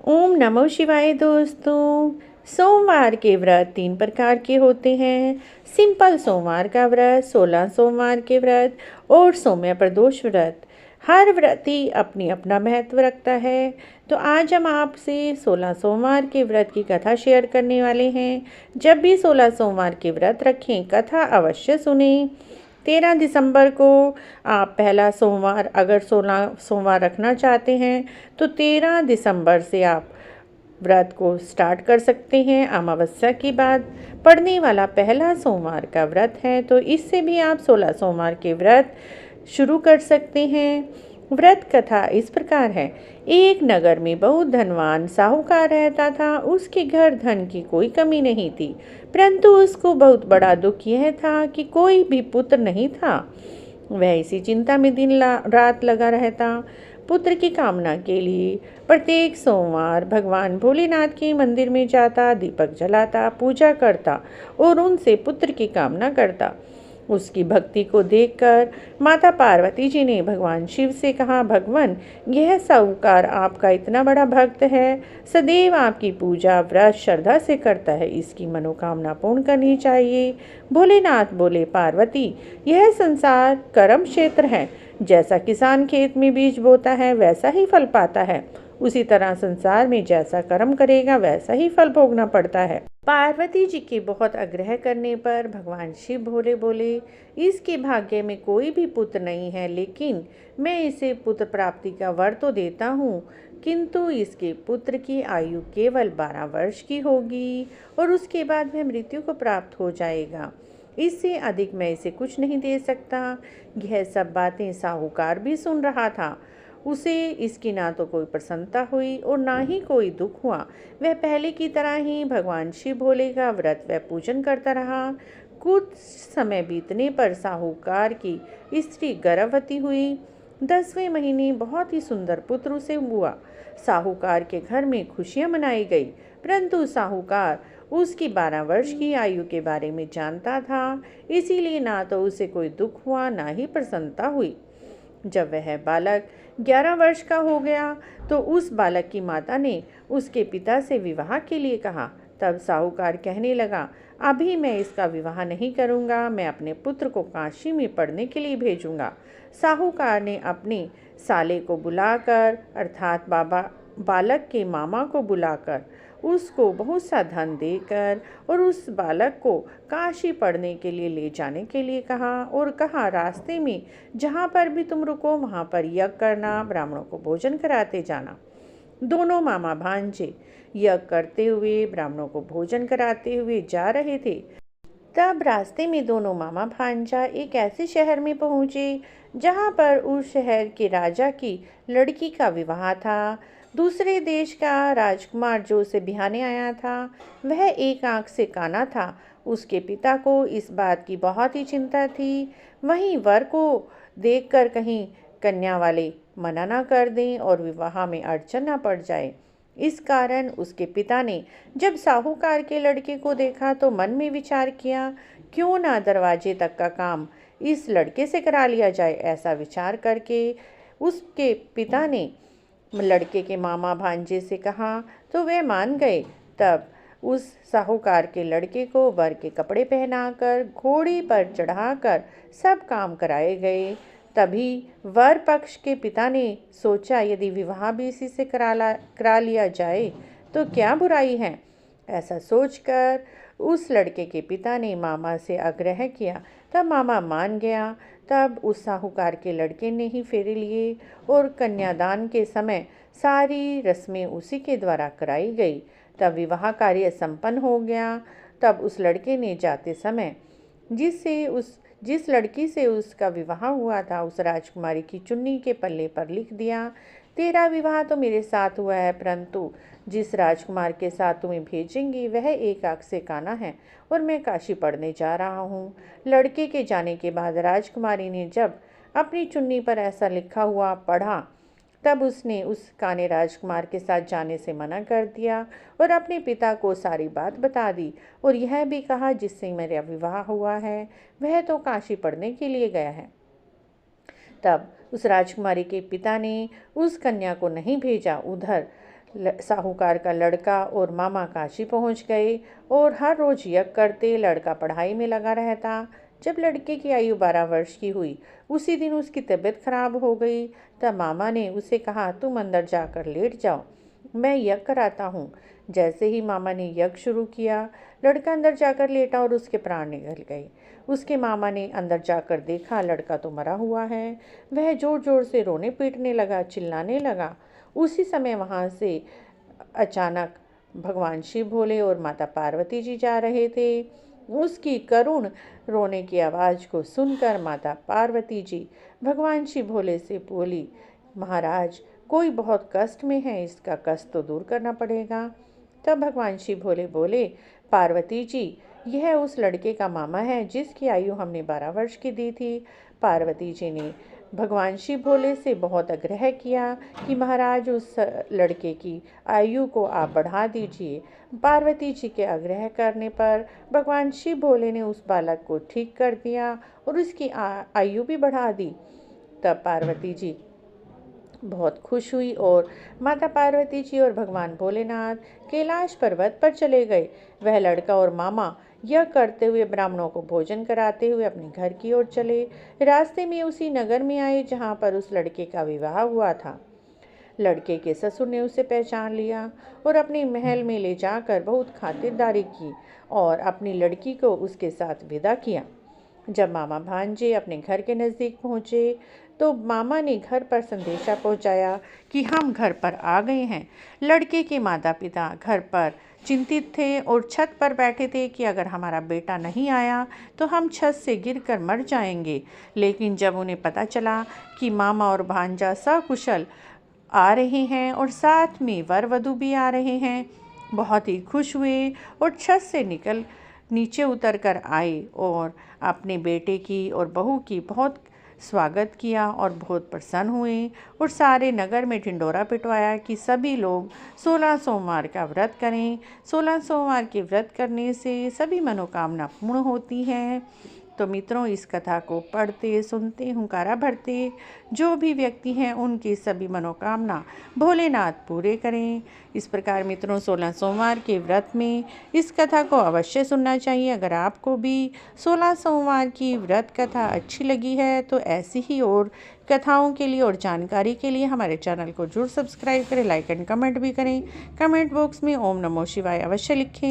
ओम नमो शिवाय दोस्तों। सोमवार के व्रत 3 प्रकार के होते हैं। सिंपल सोमवार का व्रत, 16 सोमवार के व्रत और सौम्य प्रदोष व्रत। हर व्रत ही अपनी अपना महत्व रखता है। तो आज हम आपसे 16 सोमवार के व्रत की कथा शेयर करने वाले हैं। जब भी 16 सोमवार के व्रत रखें, कथा अवश्य सुनें। 13 दिसंबर को आप पहला सोमवार, अगर 16 सोमवार रखना चाहते हैं तो 13 दिसंबर से आप व्रत को स्टार्ट कर सकते हैं। अमावस्या के बाद पड़ने वाला पहला सोमवार का व्रत है, तो इससे भी आप 16 सोमवार के व्रत शुरू कर सकते हैं। व्रत कथा इस प्रकार है। एक नगर में बहुत धनवान साहूकार रहता था। उसके घर धन की कोई कमी नहीं थी, परंतु उसको बहुत बड़ा दुख यह था कि कोई भी पुत्र नहीं था। वह इसी चिंता में दिन रात लगा रहता। पुत्र की कामना के लिए प्रत्येक सोमवार भगवान भोलेनाथ के मंदिर में जाता, दीपक जलाता, पूजा करता और उनसे पुत्र की कामना करता। उसकी भक्ति को देखकर माता पार्वती जी ने भगवान शिव से कहा, भगवान, यह साहूकार आपका इतना बड़ा भक्त है, सदैव आपकी पूजा व्रत श्रद्धा से करता है, इसकी मनोकामना पूर्ण करनी चाहिए। भोलेनाथ बोले, पार्वती, यह संसार कर्म क्षेत्र है। जैसा किसान खेत में बीज बोता है वैसा ही फल पाता है, उसी तरह संसार में जैसा कर्म करेगा वैसा ही फल भोगना पड़ता है। पार्वती जी के बहुत आग्रह करने पर भगवान शिव भोले बोले, इसके भाग्य में कोई भी पुत्र नहीं है, लेकिन मैं इसे पुत्र प्राप्ति का वर तो देता हूँ, किंतु इसके पुत्र की आयु केवल 12 वर्ष की होगी और उसके बाद वह मृत्यु को प्राप्त हो जाएगा। इससे अधिक मैं इसे कुछ नहीं दे सकता। यह सब बातें साहूकार भी सुन रहा था। उसे इसकी ना तो कोई प्रसन्नता हुई और ना ही कोई दुख हुआ। वह पहले की तरह ही भगवान शिव भोले का व्रत व पूजन करता रहा। कुछ समय बीतने पर साहूकार की स्त्री गर्भवती हुई। 10वें महीने बहुत ही सुंदर पुत्र उसे हुआ। साहूकार के घर में खुशियां मनाई गई, परंतु साहूकार उसकी 12 वर्ष की आयु के बारे में जानता था, इसीलिए ना तो उसे कोई दुख हुआ ना ही प्रसन्नता हुई। जब वह बालक 11 वर्ष का हो गया तो उस बालक की माता ने उसके पिता से विवाह के लिए कहा। तब साहूकार कहने लगा, अभी मैं इसका विवाह नहीं करूंगा, मैं अपने पुत्र को काशी में पढ़ने के लिए भेजूंगा। साहूकार ने अपने साले को बुलाकर, अर्थात बालक के मामा को बुलाकर उसको बहुत सा धन देकर और उस बालक को काशी पढ़ने के लिए ले जाने के लिए कहा और कहा, रास्ते में जहाँ पर भी तुम रुको वहाँ पर यज्ञ करना, ब्राह्मणों को भोजन कराते जाना। दोनों मामा भांजे यज्ञ करते हुए ब्राह्मणों को भोजन कराते हुए जा रहे थे। तब रास्ते में दोनों मामा भांजा एक ऐसे शहर में पहुंचे जहां पर उस शहर के राजा की लड़की का विवाह था। दूसरे देश का राजकुमार जो उसे बिहाने आया था, वह एक आंख से काना था। उसके पिता को इस बात की बहुत ही चिंता थी, वहीं वर को देखकर कहीं कन्या वाले मना ना कर दें और विवाह में अड़चन ना पड़ जाए। इस कारण उसके पिता ने जब साहूकार के लड़के को देखा तो मन में विचार किया, क्यों ना दरवाजे तक का काम इस लड़के से करा लिया जाए। ऐसा विचार करके उसके पिता ने लड़के के मामा भांजे से कहा तो वे मान गए। तब उस साहूकार के लड़के को वर के कपड़े पहनाकर घोड़े पर चढ़ाकर सब काम कराए गए। तभी वर पक्ष के पिता ने सोचा, यदि विवाह भी इसी से करा लिया जाए तो क्या बुराई है। ऐसा सोचकर उस लड़के के पिता ने मामा से आग्रह किया। तब मामा मान गया। तब उस साहूकार के लड़के ने ही फेरे लिए और कन्यादान के समय सारी रस्में उसी के द्वारा कराई गई। तब विवाह कार्य संपन्न हो गया। तब उस लड़के ने जाते समय जिस लड़की से उसका विवाह हुआ था, उस राजकुमारी की चुन्नी के पल्ले पर लिख दिया, तेरा विवाह तो मेरे साथ हुआ है, परंतु जिस राजकुमार के साथ तुम्हें भेजेंगी वह एक आंख से काना है और मैं काशी पढ़ने जा रहा हूँ। लड़के के जाने के बाद राजकुमारी ने जब अपनी चुन्नी पर ऐसा लिखा हुआ पढ़ा, तब उसने उस काने राजकुमार के साथ जाने से मना कर दिया और अपने पिता को सारी बात बता दी और यह भी कहा, जिससे मेरा विवाह हुआ है वह तो काशी पढ़ने के लिए गया है। तब उस राजकुमारी के पिता ने उस कन्या को नहीं भेजा। उधर साहूकार का लड़का और मामा काशी पहुंच गए और हर रोज यज्ञ करते। लड़का पढ़ाई में लगा रहता। जब लड़के की आयु 12 वर्ष की हुई, उसी दिन उसकी तबीयत खराब हो गई। तब मामा ने उसे कहा, तुम अंदर जाकर लेट जाओ, मैं यज्ञ कराता हूँ। जैसे ही मामा ने यज्ञ शुरू किया, लड़का अंदर जाकर लेटा और उसके प्राण निकल गए। उसके मामा ने अंदर जाकर देखा, लड़का तो मरा हुआ है। वह जोर जोर से रोने पीटने लगा, चिल्लाने लगा। उसी समय वहाँ से अचानक भगवान शिव भोले और माता पार्वती जी जा रहे थे। उसकी करुण रोने की आवाज़ को सुनकर माता पार्वती जी भगवान शिव भोले से बोली, महाराज, कोई बहुत कष्ट में है, इसका कष्ट तो दूर करना पड़ेगा। तब भगवान शिव भोले बोले, पार्वती जी, यह उस लड़के का मामा है जिसकी आयु हमने 12 वर्ष की दी थी। पार्वती जी ने भगवान शिव भोले से बहुत आग्रह किया कि महाराज, उस लड़के की आयु को आप बढ़ा दीजिए। पार्वती जी के आग्रह करने पर भगवान शिव भोले ने उस बालक को ठीक कर दिया और उसकी आयु भी बढ़ा दी। तब पार्वती जी बहुत खुश हुई और माता पार्वती जी और भगवान भोलेनाथ कैलाश पर्वत पर चले गए। वह लड़का और मामा यह करते हुए ब्राह्मणों को भोजन कराते हुए अपने घर की ओर चले। रास्ते में उसी नगर में आए जहाँ पर उस लड़के का विवाह हुआ था। लड़के के ससुर ने उसे पहचान लिया और अपने महल में ले जाकर बहुत खातिरदारी की और अपनी लड़की को उसके साथ विदा किया। जब मामा भांजे अपने घर के नज़दीक पहुँचे तो मामा ने घर पर संदेशा पहुँचाया कि हम घर पर आ गए हैं। लड़के के माता पिता घर पर चिंतित थे और छत पर बैठे थे कि अगर हमारा बेटा नहीं आया तो हम छत से गिरकर मर जाएंगे। लेकिन जब उन्हें पता चला कि मामा और भांजा सकुशल आ रहे हैं और साथ में वर वधू भी आ रहे हैं, बहुत ही खुश हुए और छत से नीचे उतर कर आए और अपने बेटे की और बहू की बहुत स्वागत किया और बहुत प्रसन्न हुए और सारे नगर में ढिंढोरा पिटवाया कि सभी लोग 16 सोमवार का व्रत करें। 16 सोमवार के व्रत करने से सभी मनोकामना पूर्ण होती हैं। तो मित्रों, इस कथा को पढ़ते, सुनते, हुंकारा भरते जो भी व्यक्ति हैं उनकी सभी मनोकामना भोलेनाथ पूरे करें। इस प्रकार मित्रों, 16 सोमवार के व्रत में इस कथा को अवश्य सुनना चाहिए। अगर आपको भी 16 सोमवार की व्रत कथा अच्छी लगी है तो ऐसी ही और कथाओं के लिए और जानकारी के लिए हमारे चैनल को जरूर सब्सक्राइब करें, लाइक एंड कमेंट भी करें। कमेंट बॉक्स में ओम नमो शिवाय अवश्य लिखें।